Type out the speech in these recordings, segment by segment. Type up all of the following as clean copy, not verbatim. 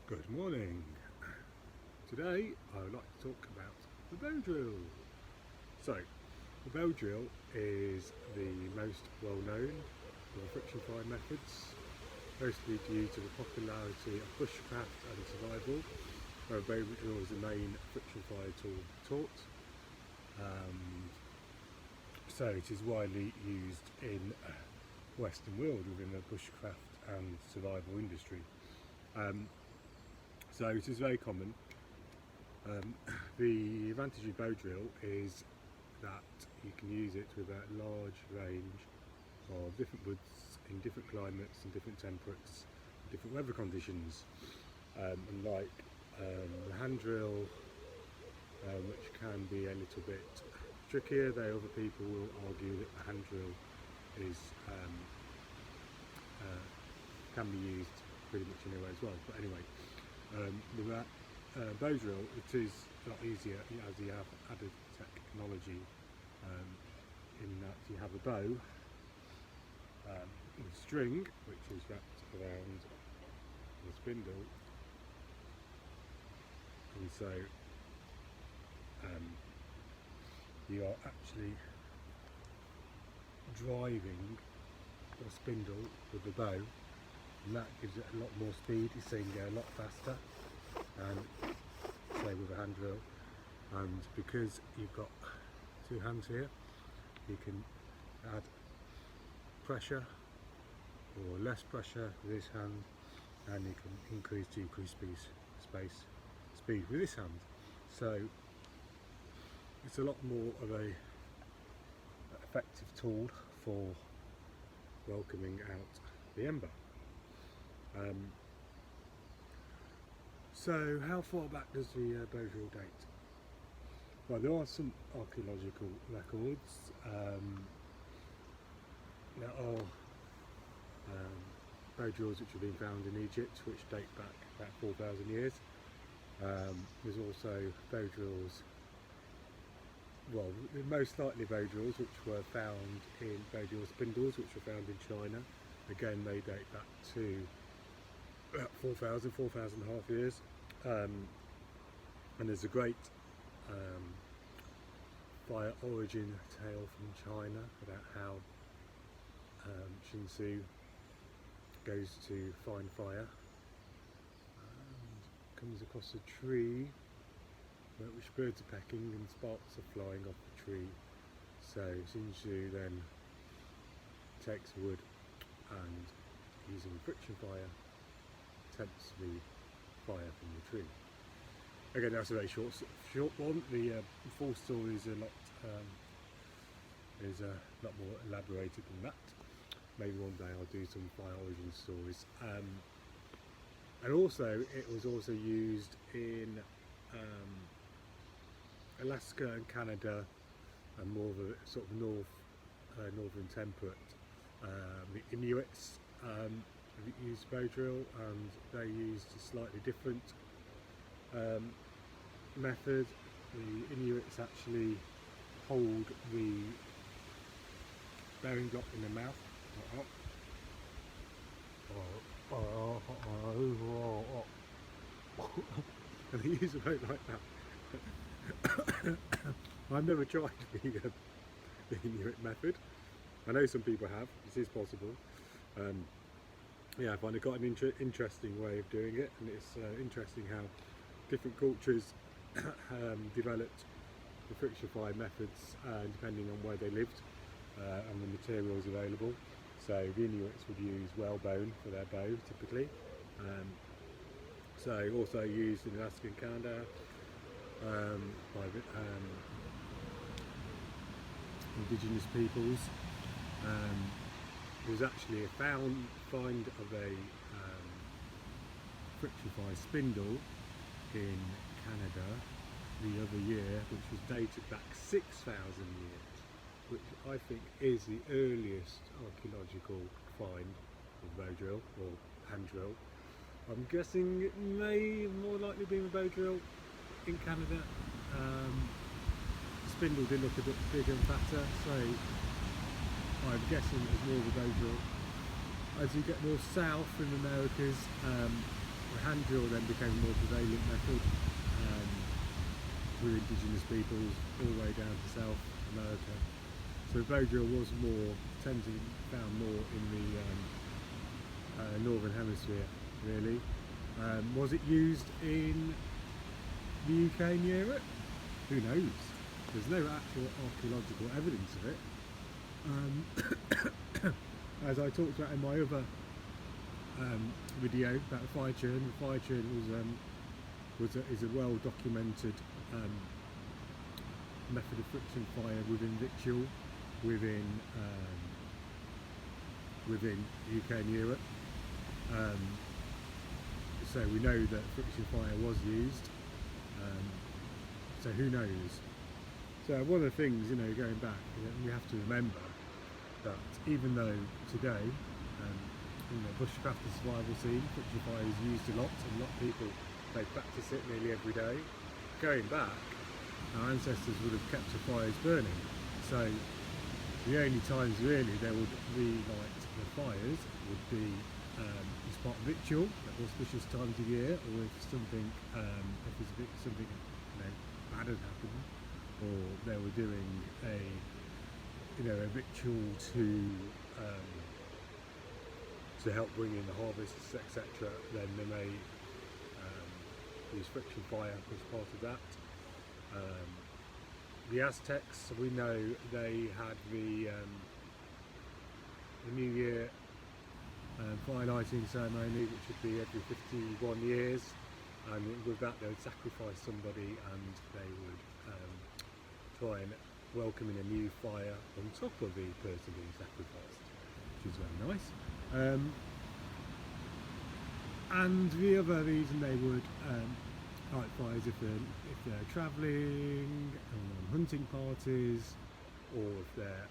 Good morning. Today I would like to talk about the bow drill. So, the bow drill is the most well known of the friction fire methods, mostly due to the popularity of bushcraft and survival, where a bow drill is the main friction fire tool taught. So it is widely used in the Western world within the bushcraft and survival industry. So it is very common. The advantage of bow drill is that you can use it with a large range of different woods in different climates and different temperatures, different weather conditions. Unlike the hand drill, which can be a little bit trickier, though other people will argue that the hand drill is can be used pretty much anywhere as well. But anyway, the bow drill, it is a lot easier as you have added technology in that you have a bow with string which is wrapped around the spindle, and so you are actually driving the spindle with the bow, and that gives it a lot more speed. You see, you can go a lot faster, and say with a hand drill. And because you've got two hands here, you can add pressure or less pressure with this hand, and you can increase, decrease speed with this hand. So it's a lot more of a effective tool for welcoming out the ember. So how far back does the bow drill date? Well, there are some archaeological records. There are bow drills which have been found in Egypt which date back about 4,000 years. There's also bow drills, well, most likely bow drills which were found in bow drill spindles which were found in China. Again, they date back to about 4,000 and a half years. And there's a great fire origin tale from China about how Sun Tzu goes to find fire and comes across a tree which birds are pecking and sparks are flying off the tree. So Sun Tzu then takes wood and, using friction fire, attempts the fire from the tree. Again, that's a very short one. The full story is a lot more elaborated than that. Maybe one day I'll do some fire origin stories. And also, it was also used in Alaska and Canada, and more of a sort of northern temperate. The Inuits used bow drill, and they used a slightly different method. The Inuits actually hold the bearing block in their mouth, and they use a boat like that. I've never tried the Inuit method. I know some people have. This is possible. Yeah, I find it quite an interesting way of doing it, and it's interesting how different cultures developed the friction fire methods depending on where they lived and the materials available. So the Inuits would use whalebone for their bow typically. So also used in Alaska and Canada by indigenous peoples. There was actually a find of a friction fire spindle in Canada the other year, which was dated back 6,000 years, which I think is the earliest archaeological find of bow drill or hand drill. I'm guessing it may more likely be a bow drill in Canada. The spindle did look a bit bigger and fatter, so I'm guessing it was more of a bow drill. As you get more south in the Americas, The hand drill then became a more prevalent method with indigenous peoples all the way down to South America. So bow drill was found more in the northern hemisphere, really. Was it used in the UK and Europe? Who knows? There's no actual archaeological evidence of it. As I talked about in my other video about the fire churn is a well documented method of friction fire within ritual within UK and Europe. So we know that friction fire was used. So who knows? So one of the things, going back, we have to remember that even though today, in the bushcraft and survival scene, friction fire is used a lot, and a lot of people, they practice it nearly every day. Going back, our ancestors would have kept the fires burning. So the only times really they would relight the fires would be as part of ritual at auspicious times of year, or if something, something bad had happened, or they were doing a ritual to help bring in the harvests, etc. Then they may use friction fire as part of that. The Aztecs, we know they had the New Year fire lighting ceremony, which would be every 51 years, and with that they would sacrifice somebody, and they would try and welcome in a new fire on top of the person being sacrificed, which is very nice. And the other reason they would light fires if they're travelling, on hunting parties, or if their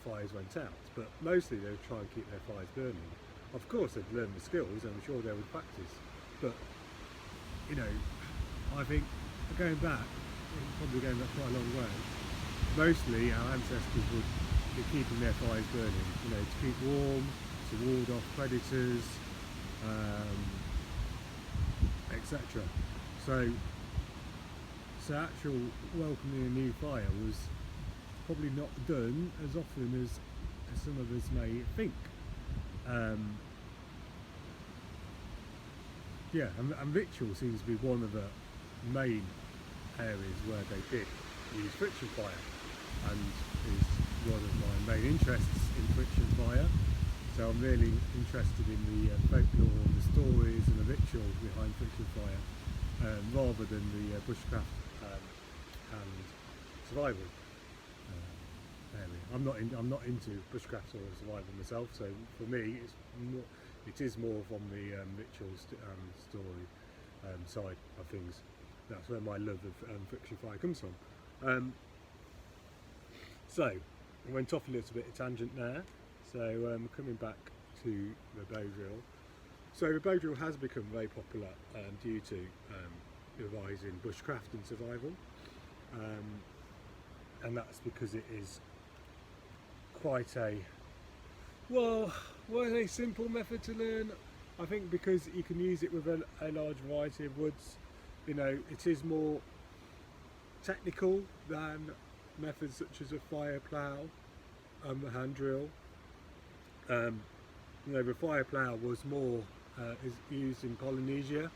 fires went out. But mostly they would try and keep their fires burning. Of course they'd learn the skills, I'm sure they would practice. But I think probably going back quite a long way, mostly our ancestors would be keeping their fires burning, to keep warm, to ward off predators, etc. So actual welcoming a new fire was probably not done as often as some of us may think. And ritual seems to be one of the main areas where they did use friction fire, and is one of my main interests in friction fire. So I'm really interested in the folklore and the stories and the rituals behind friction fire, rather than the bushcraft and survival area. I'm not into bushcraft or survival myself, so for me it is more from the rituals and story side of things. That's where my love of friction fire comes from. So I went off a little bit of tangent there. So coming back to the bow drill. So the bow drill has become very popular due to the rise in bushcraft and survival, and that's because it is quite a simple method to learn. I think because you can use it with a large variety of woods. It is more technical than methods such as a fire plough and the hand drill. The fire plough was more is used in Polynesia,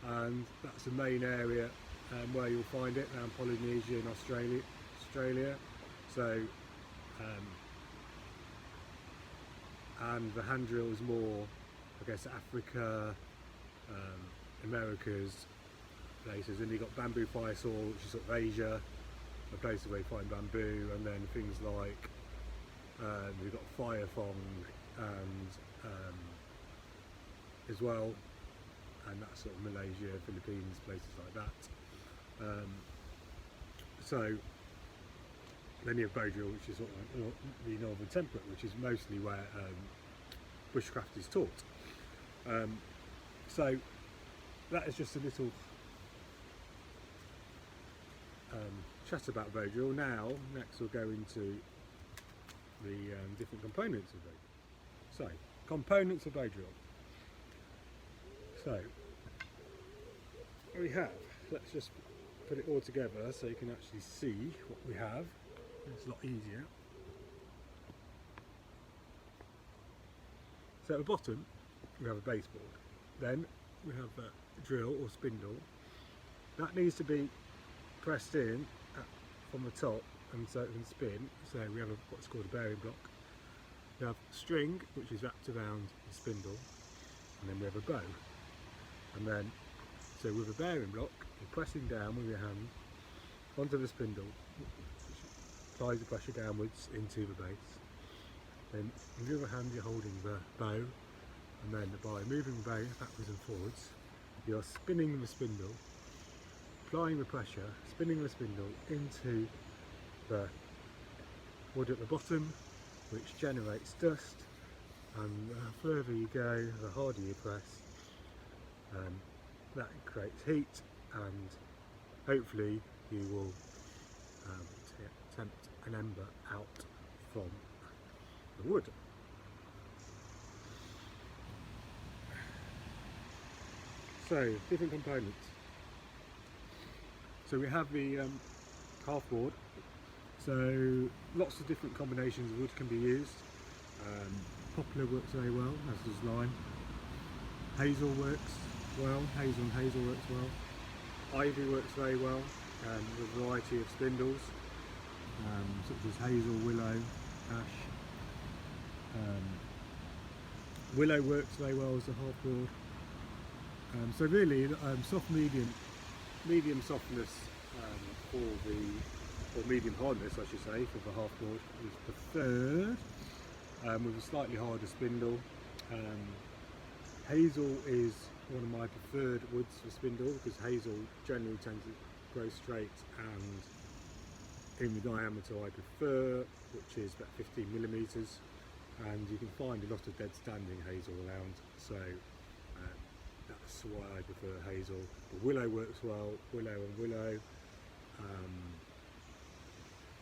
and that's the main area where you'll find it, around Polynesia and Australia. So and the hand drill is more, I guess, Africa, Americas places. And you've got bamboo fire saw, which is sort of Asia, a place where you find bamboo, and then things like we've got fire thong and as well, and that's sort of Malaysia, Philippines, places like that. So then you have bow drill, which is sort of the northern temperate, which is mostly where bushcraft is taught. So that is just a little chat about bow drill. Now, next we'll go into the different components of bow drill. So, components of bow drill. So, we have. Let's just put it all together so you can actually see what we have. It's a lot easier. So at the bottom we have a baseboard. Then we have a drill or spindle. That needs to be pressed in from the top and so it can spin. So we have what's called a bearing block. We have string which is wrapped around the spindle, and then we have a bow. And then, so with a bearing block, you're pressing down with your hand onto the spindle, which applies the pressure downwards into the base. Then with the other hand you're holding the bow, and then by moving the bow backwards and forwards, you're spinning the spindle, applying the pressure, spinning the spindle into the wood at the bottom, which generates dust, and the further you go, the harder you press. That creates heat, and hopefully you will tempt an ember out from the wood. So, different components. So we have the half board. So lots of different combinations of wood can be used. Poplar works very well, as does lime. Hazel works well, hazel and hazel works well. Ivy works very well, with a variety of spindles, such as hazel, willow, ash. Willow works very well as a half board. So really, soft medium softness or medium hardness, I should say, for the half board is preferred, with a slightly harder spindle. Hazel is one of my preferred woods for spindle, because hazel generally tends to grow straight and in the diameter I prefer, which is about 15mm, and you can find a lot of dead standing hazel around, so that's why I prefer hazel. The willow works well, willow and willow,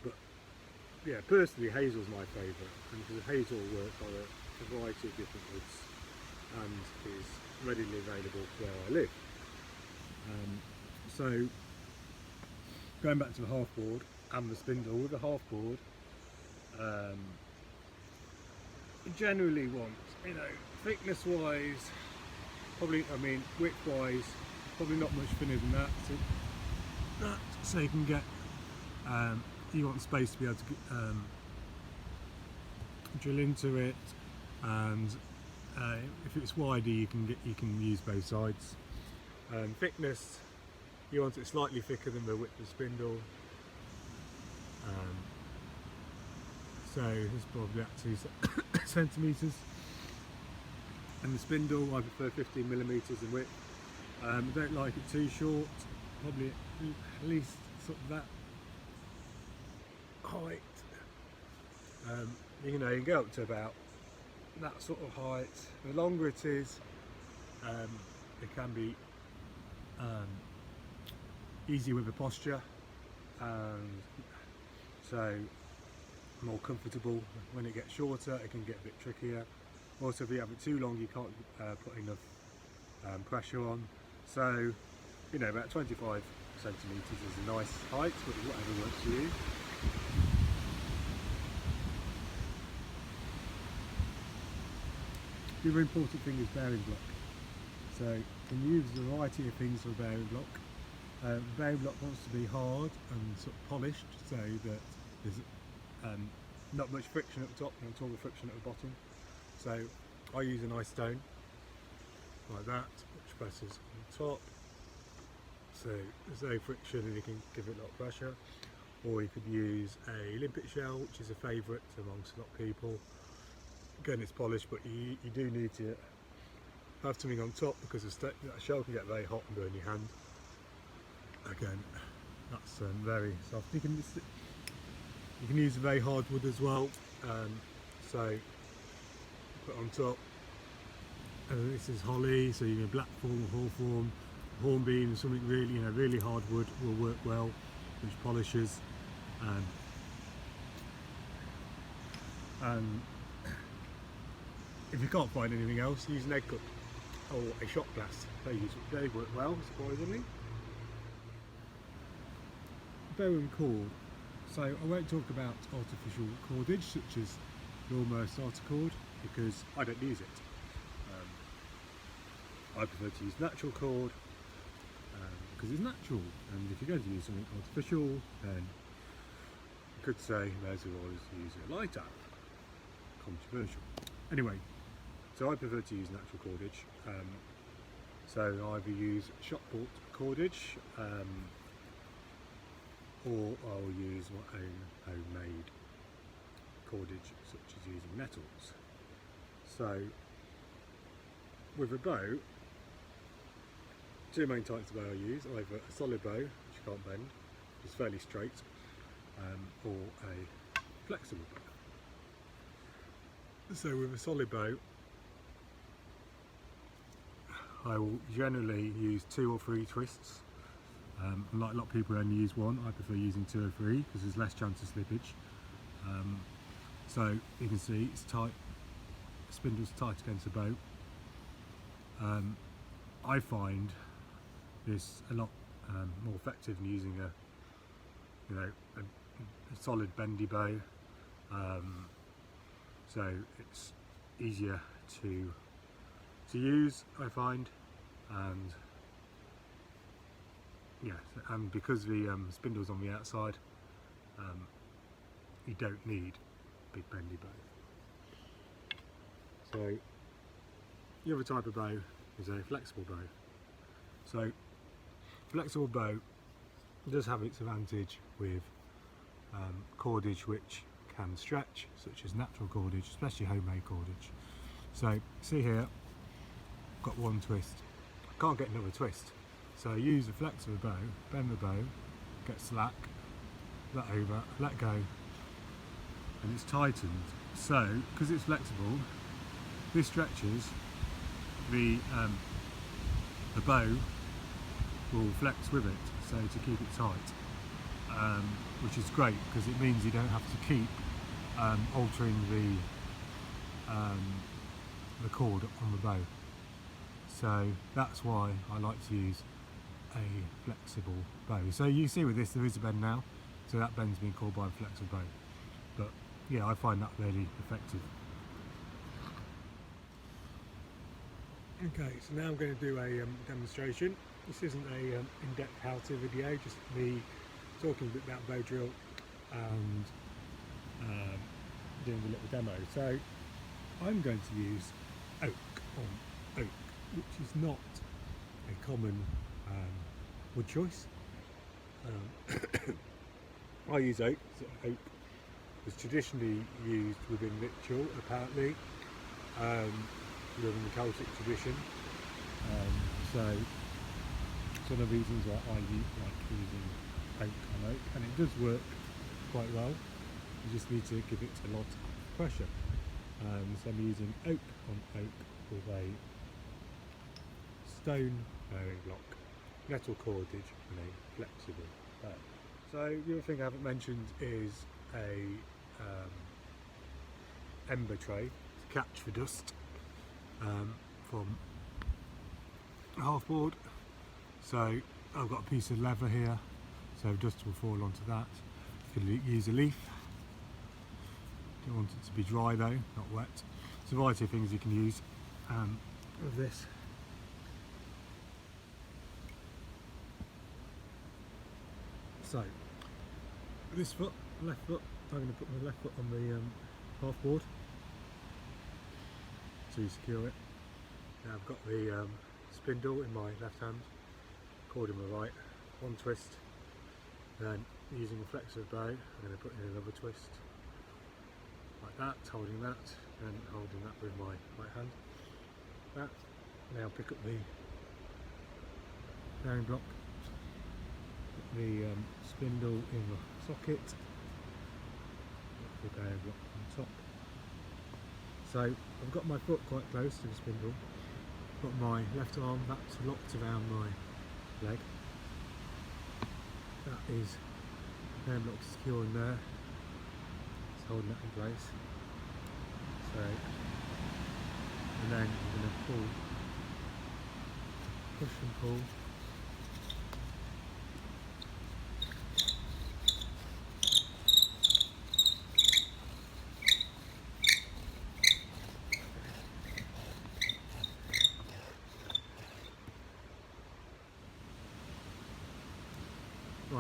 but yeah, personally hazel's my favourite, and because hazel works on a variety of different woods and is readily available where I live. So going back to the half board and the spindle, with the half board, you generally want, thickness wise, probably, width wise, probably not much thinner than that. So you can get, you want space to be able to drill into it, and if it's wider, you can use both sides. Thickness, you want it slightly thicker than the width of the spindle. So it's probably at 2 centimetres. And the spindle, I prefer 15mm in width. I don't like it too short, probably at least sort of that height. You can go up to about that sort of height. The longer it is, it can be easier with the posture, and so more comfortable. When it gets shorter, it can get a bit trickier. Also, if you have it too long, you can't put enough pressure on. So, about 25 centimetres is a nice height, but whatever works for you. The other important thing is bearing block. So you can use a variety of things for a bearing block. The bearing block wants to be hard and sort of polished, so that there's not much friction at the top and all the friction at the bottom. So I use a nice stone like that, which presses on the top, so there's no friction and you can give it a lot of pressure. Or you could use a limpet shell, which is a favourite amongst a lot of people. Again, it's polished, but you do need to have something on top, because that shell can get very hot and burn your hand. Again, that's very soft. You can use a very hard wood as well. So put on top. This is holly, so you can blackthorn, hawthorn, hornbeam, something really, really hard wood will work well, which polishes. And if you can't find anything else, use an egg cup or a shot glass. They work well, surprisingly. bow and cord. So I won't talk about artificial cordage such as lawnmower starter cord because I don't use it. I prefer to use natural cord because it's natural, and if you're going to use something artificial, then you could say may as well use a lighter. Controversial. Anyway, so I prefer to use natural cordage. So I either use shop bought cordage or I'll use my own homemade cordage, such as using nettles. So with a bow, two main types of bow I use, either a solid bow, which you can't bend, which is fairly straight, or a flexible bow. So with a solid bow, I will generally use 2 or 3 twists. Like a lot of people only use 1, I prefer using 2 or 3 because there's less chance of slippage. So you can see it's tight, the spindle's tight against the bow. I find this a lot more effective than using a solid bendy bow. So it's easier to use, I find, and yeah, and because the spindle's on the outside, you don't need a big bendy bow. So the other type of bow is a flexible bow. So flexible bow does have its advantage with cordage which can stretch, such as natural cordage, especially homemade cordage. So see here, I've got 1 twist, I can't get another twist. So I use a flexible bow, bend the bow, get slack, let over, let go, and it's tightened. So because it's flexible, this stretches, the bow will flex with it, so to keep it tight, which is great because it means you don't have to keep altering the cord on the bow. So that's why I like to use a flexible bow. So you see with this there is a bend now, so that bend's being called by a flexible bow. But yeah, I find that really effective. Okay, so now I'm going to do a demonstration. This isn't a in-depth how-to video, just me talking a bit about bowdrill and doing a little demo. So I'm going to use oak on oak, which is not a common wood choice. I use oak. So oak was traditionally used within ritual, apparently, within the Celtic tradition. So it's one of the reasons why I like using oak on oak, and it does work quite well. You just need to give it a lot of pressure. So I'm using oak on oak with a stone bearing block, metal cordage and a flexible bow. So the other thing I haven't mentioned is a ember tray to catch the dust from a half board. So I've got a piece of leather here, so dust will fall onto that. You can use a leaf. Don't want it to be dry though, not wet. There's a variety of things you can use of this. So this foot, left foot, I'm going to put my left foot on the half board to secure it. Now I've got the spindle in my left hand, cord in my right, 1 twist, then using a flexible bow I'm going to put in another twist like that, holding that and holding that with my right hand. That, now pick up the bearing block, put the spindle in the socket, put the bearing block on top. So I've got my foot quite close to the spindle, got my left arm that's locked around my leg. That is the bearing block secure in there, it's holding that in place. So, and then I'm going to pull, push and pull.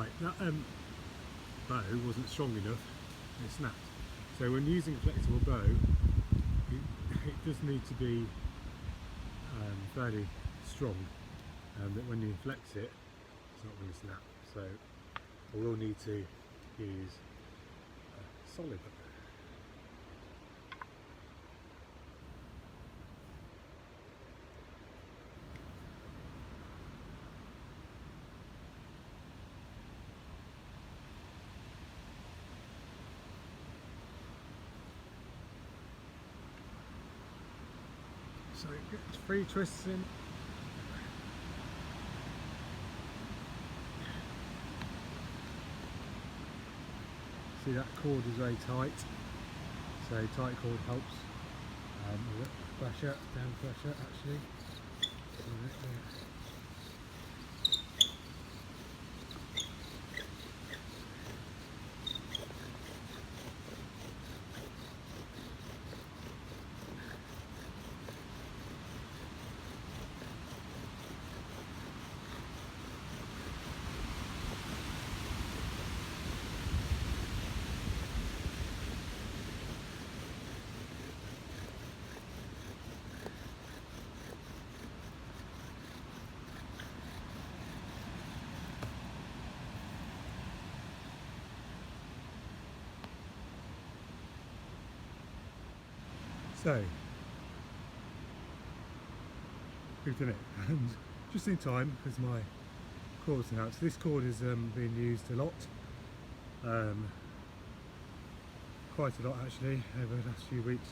Right, that bow wasn't strong enough, it snapped. So when using a flexible bow, it does need to be fairly strong, that when you flex it, it's not going to snap. So we will need to use a solid bow. So get 3 twists in. See, that cord is very tight, so tight cord helps. Pressure, down pressure actually. So, we've done it, and just in time because my cord's out. So this cord is being used a lot, quite a lot actually, over the last few weeks.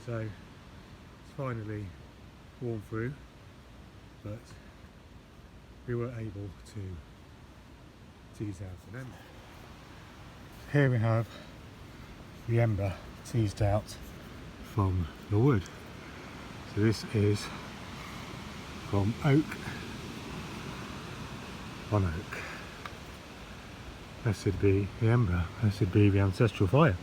So it's finally worn through, but we were able to tease out an ember. Here we have the ember teased out from the wood. So this is from oak on oak. This would be the ember, this would be the ancestral fire.